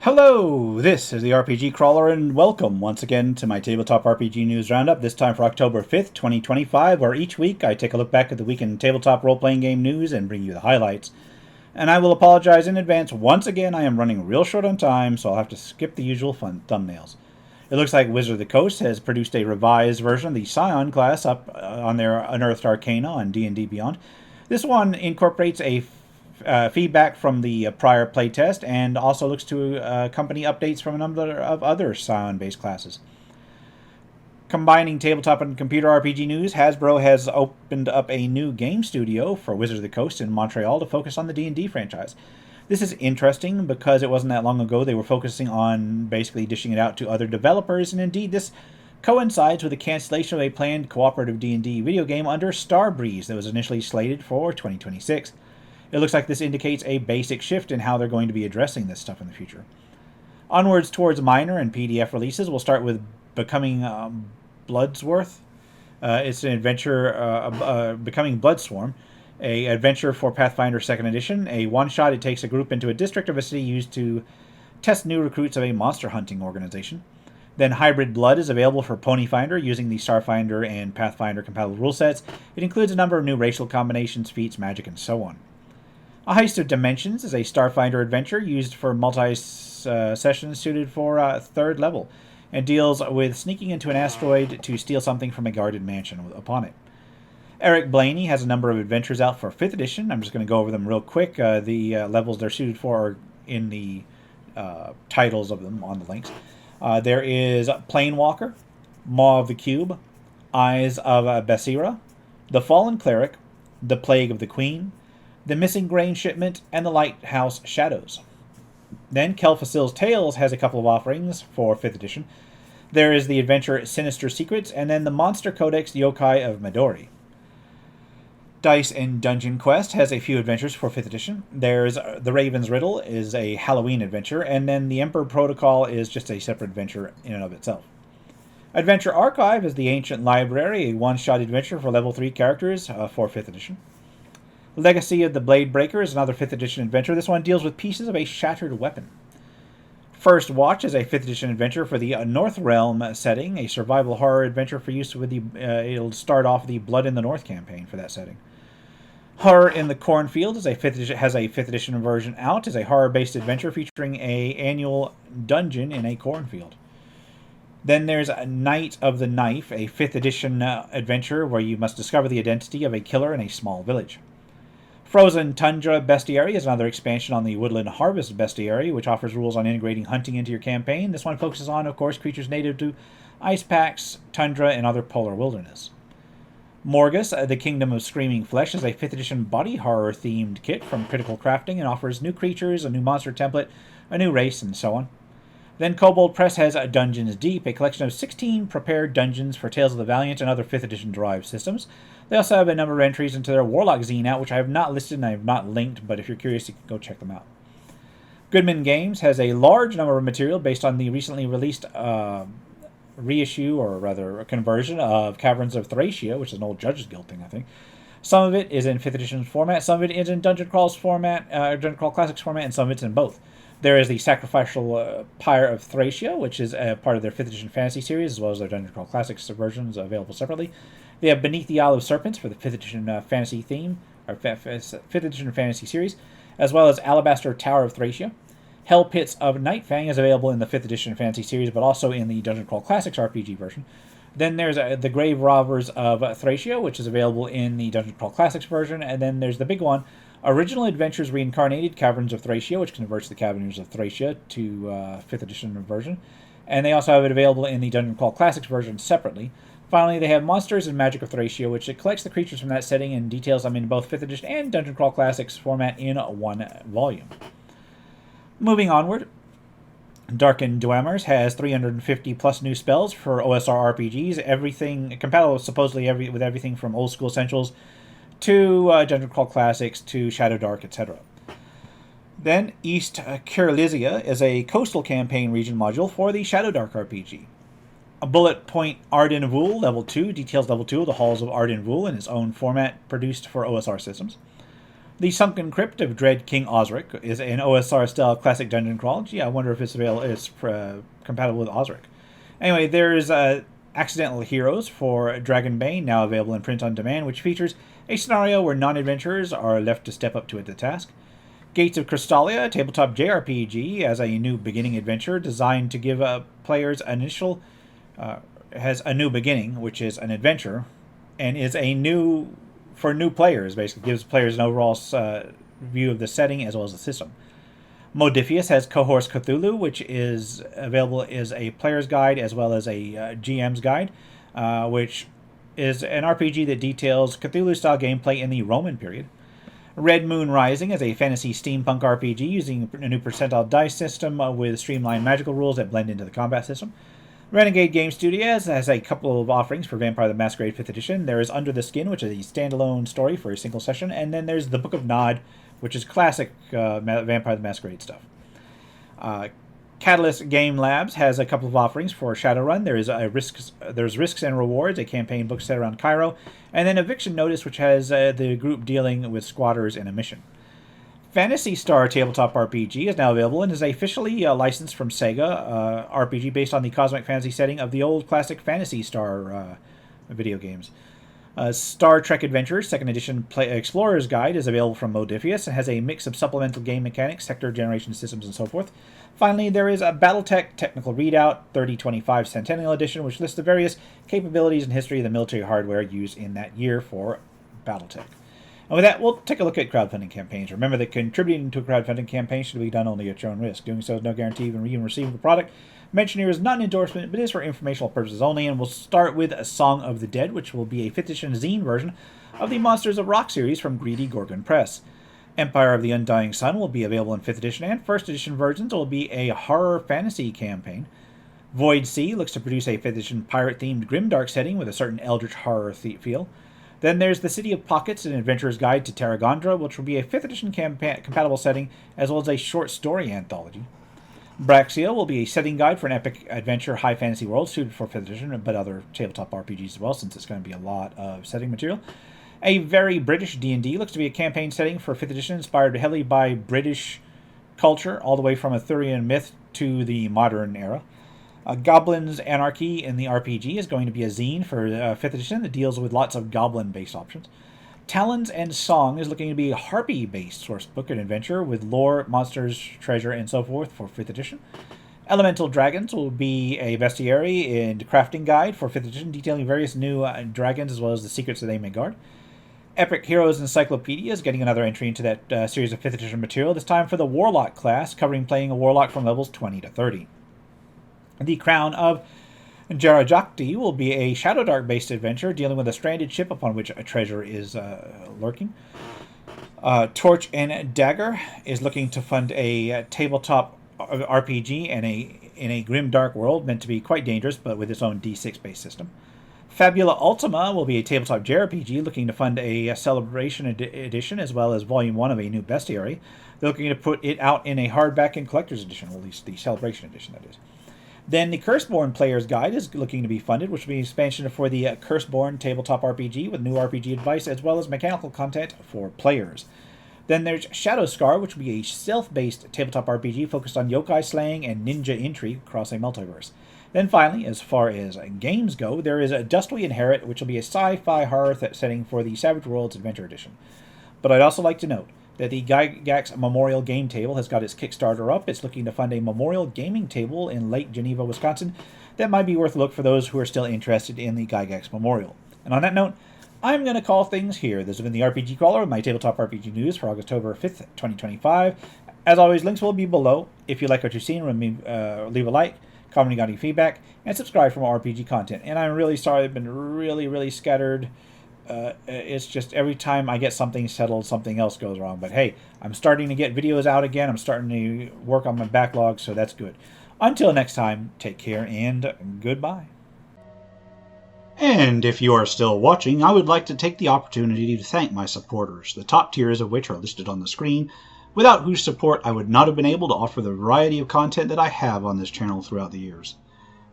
Hello, this is the RPG Crawler, and welcome once again to my Tabletop RPG News Roundup, this time for October 5th, 2025, where each week I take a look back at the week in tabletop role-playing game news and bring you the highlights. And I will apologize in advance. Once again, I am running real short on time, so I'll have to skip the usual fun thumbnails. It looks like Wizard of the Coast has produced a revised version of the Scion class up on their Unearthed Arcana on D&D Beyond. This one incorporates a feedback from the prior playtest and also looks to accompany updates from a number of other Scion-based classes. Combining tabletop and computer RPG news, Hasbro has opened up a new game studio for Wizards of the Coast in Montreal to focus on the D&D franchise. This is interesting because it wasn't that long ago they were focusing on basically dishing it out to other developers, and indeed this coincides with the cancellation of a planned cooperative D&D video game under Starbreeze that was initially slated for 2026. It looks like this indicates a basic shift in how they're going to be addressing this stuff in the future. Onwards towards minor and PDF releases, we'll start with Becoming Bloodsworth. It's an adventure, Becoming Bloodswarm, a adventure for Pathfinder 2nd Edition. A one-shot, it takes a group into a district of a city used to test new recruits of a monster hunting organization. Then Hybrid Blood is available for Ponyfinder using the Starfinder and Pathfinder compatible rule sets. It includes a number of new racial combinations, feats, magic, and so on. A Heist of Dimensions is a Starfinder adventure used for multi-sessions suited for 3rd level, and deals with sneaking into an asteroid to steal something from a guarded mansion upon it. Eric Blaney has a number of adventures out for 5th edition. I'm just going to go over them real quick. The levels they're suited for are in the titles of them on the links. There is Planewalker, Maw of the Cube, Eyes of Basira, The Fallen Cleric, The Plague of the Queen, The Missing Grain Shipment, and The Lighthouse Shadows. Then Kelfasil's Tales has a couple of offerings for 5th edition. There is the adventure Sinister Secrets, and then the Monster Codex Yokai of Midori. Dice and Dungeon Quest has a few adventures for 5th edition. There's The Raven's Riddle is a Halloween adventure, and then the Emperor Protocol is just a separate adventure in and of itself. Adventure Archive is the Ancient Library, a one-shot adventure for level 3 characters for 5th edition. Legacy of the Blade Breaker is another 5th edition adventure. This one deals with pieces of a shattered weapon. First Watch is a 5th edition adventure for the North Realm setting, a survival horror adventure for use with the it'll start off the Blood in the North campaign for that setting. Horror in the Cornfield is has a 5th edition version out, is a horror-based adventure featuring a annual dungeon in a cornfield. Then there's Night of the Knife, a 5th edition adventure where you must discover the identity of a killer in a small village. Frozen Tundra Bestiary is another expansion on the Woodland Harvest Bestiary, which offers rules on integrating hunting into your campaign. This one focuses on, of course, creatures native to ice packs, tundra, and other polar wilderness. Morgus, The Kingdom of Screaming Flesh, is a 5th edition body horror themed kit from Critical Crafting and offers new creatures, a new monster template, a new race, and so on. Then Kobold Press has Dungeons Deep, a collection of 16 prepared dungeons for Tales of the Valiant and other 5th edition derived systems. They also have a number of entries into their Warlock zine out, which I have not listed and I have not linked, but if you're curious, you can go check them out. Goodman Games has a large number of material based on the recently released reissue, or rather a conversion, of Caverns of Thracia, which is an old Judges Guild thing, I think. Some of it is in 5th edition format, some of it is in Dungeon Crawl's format, Dungeon Crawl Classics format, and some of it's in both. There is the Sacrificial Pyre of Thracia, which is a part of their 5th edition fantasy series, as well as their Dungeon Crawl Classics versions available separately. They have Beneath the Isle of Serpents for the 5th edition fantasy theme, or 5th edition fantasy series, as well as Alabaster Tower of Thracia. Hell Pits of Nightfang is available in the 5th edition fantasy series, but also in the Dungeon Crawl Classics RPG version. Then there's the Grave Robbers of Thracia, which is available in the Dungeon Crawl Classics version, and then there's the big one, Original Adventures Reincarnated, Caverns of Thracia, which converts the Caverns of Thracia to 5th edition version. And they also have it available in the Dungeon Crawl Classics version separately. Finally, they have Monsters and Magic of Thracia, which it collects the creatures from that setting and details them in both 5th edition and Dungeon Crawl Classics format in one volume. Moving onward, Darkened Dwellers has 350 plus new spells for OSR RPGs, everything compatible supposedly with everything from Old School Essentials to Dungeon Crawl Classics to Shadow Dark, etc. Then East Kirlizia is a coastal campaign region module for the Shadow Dark RPG. A Bullet Point Arden Vul Level 2 details Level 2 of the Halls of Arden Vul in its own format produced for OSR systems. The Sunken Crypt of Dread King Osric is an OSR-style classic dungeon crawl. Gee, I wonder if it's compatible with Osric. Anyway, there's Accidental Heroes for Dragonbane, now available in print on demand, which features a scenario where non-adventurers are left to step up to the task. Gates of Crystalia, a tabletop JRPG, as a new beginning adventure designed to give players has a new beginning, which is an adventure, and is for new players. Basically, gives players an overall view of the setting as well as the system. Modifius has Cohorts Cthulhu, which is available as a player's guide as well as a GM's guide, which is an RPG that details Cthulhu-style gameplay in the Roman period. Red Moon Rising is a fantasy steampunk RPG using a new percentile dice system with streamlined magical rules that blend into the combat system. Renegade Game Studios has a couple of offerings for Vampire the Masquerade 5th Edition. There is Under the Skin, which is a standalone story for a single session, and then there's The Book of Nod, which is classic Vampire the Masquerade stuff. Catalyst Game Labs has a couple of offerings for Shadowrun. There's Risks and Rewards, a campaign book set around Cairo, and then Eviction Notice, which has the group dealing with squatters in a mission. Phantasy Star Tabletop RPG is now available and is officially licensed from Sega, RPG based on the cosmic fantasy setting of the old classic Phantasy Star video games. Star Trek Adventures 2nd Edition Explorer's Guide is available from Modifius and has a mix of supplemental game mechanics, sector generation systems, and so forth. Finally, there is a Battletech Technical Readout 3025 Centennial Edition, which lists the various capabilities and history of the military hardware used in that year for Battletech. And with that, we'll take a look at crowdfunding campaigns. Remember that contributing to a crowdfunding campaign should be done only at your own risk. Doing so is no guarantee of even receiving the product. Mentioned here is not an endorsement, but is for informational purposes only, and we'll start with A Song of the Dead, which will be a 5th edition zine version of the Monsters of Rock series from Greedy Gorgon Press. Empire of the Undying Sun will be available in 5th edition, and 1st edition versions will be a horror fantasy campaign. Void Sea looks to produce a 5th edition pirate-themed grimdark setting with a certain eldritch horror feel. Then there's The City of Pockets, an adventurer's guide to Tarragondra, which will be a 5th edition compatible setting, as well as a short story anthology. Braxia will be a setting guide for an epic adventure high fantasy world suited for 5th edition, but other tabletop RPGs as well, since it's going to be a lot of setting material. A Very British D&D looks to be a campaign setting for 5th edition, inspired heavily by British culture, all the way from Arthurian myth to the modern era. Goblins Anarchy in the RPG is going to be a zine for 5th edition that deals with lots of goblin-based options. Talons and Song is looking to be a Harpy-based source book and adventure with lore, monsters, treasure, and so forth for 5th edition. Elemental Dragons will be a bestiary and crafting guide for 5th edition, detailing various new dragons as well as the secrets that they may guard. Epic Heroes Encyclopedia is getting another entry into that series of 5th edition material, this time for the Warlock class, covering playing a Warlock from levels 20 to 30. The Crown of Jarajakti will be a Shadow Dark-based adventure dealing with a stranded ship upon which a treasure is lurking. Torch and Dagger is looking to fund a tabletop RPG in a grim dark world meant to be quite dangerous, but with its own D6-based system. Fabula Ultima will be a tabletop JRPG looking to fund a Celebration edition as well as Volume 1 of a new bestiary. They're looking to put it out in a hardback and collector's edition, or at least the Celebration edition, that is. Then the Curseborn Player's Guide is looking to be funded, which will be an expansion for the Curseborn tabletop RPG with new RPG advice as well as mechanical content for players. Then there's Shadow Scar, which will be a stealth-based tabletop RPG focused on yokai slaying and ninja intrigue across a multiverse. Then finally, as far as games go, there is Dust We Inherit, which will be a sci-fi horror setting for the Savage Worlds Adventure Edition. But I'd also like to note that the Gygax Memorial Game Table has got its Kickstarter up. It's looking to fund a memorial gaming table in Lake Geneva, Wisconsin. That might be worth a look for those who are still interested in the Gygax Memorial. And on that note, I'm going to call things here. This has been the RPG Crawler with my tabletop RPG news for October 5th, 2025. As always, links will be below. If you like what you've seen, leave a like, comment, got any feedback, and subscribe for more RPG content. And I'm really sorry, I've been really scattered. It's just every time I get something settled, something else goes wrong. But hey, I'm starting to get videos out again. I'm starting to work on my backlog, so that's good. Until next time, take care and goodbye. And if you are still watching, I would like to take the opportunity to thank my supporters, the top tiers of which are listed on the screen, without whose support I would not have been able to offer the variety of content that I have on this channel throughout the years.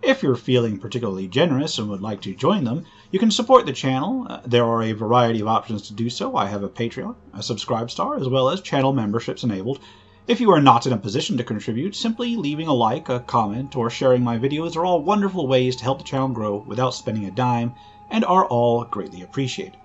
If you're feeling particularly generous and would like to join them, you can support the channel. There are a variety of options to do so. I have a Patreon, a Subscribe Star, as well as channel memberships enabled. If you are not in a position to contribute, simply leaving a like, a comment, or sharing my videos are all wonderful ways to help the channel grow without spending a dime, and are all greatly appreciated.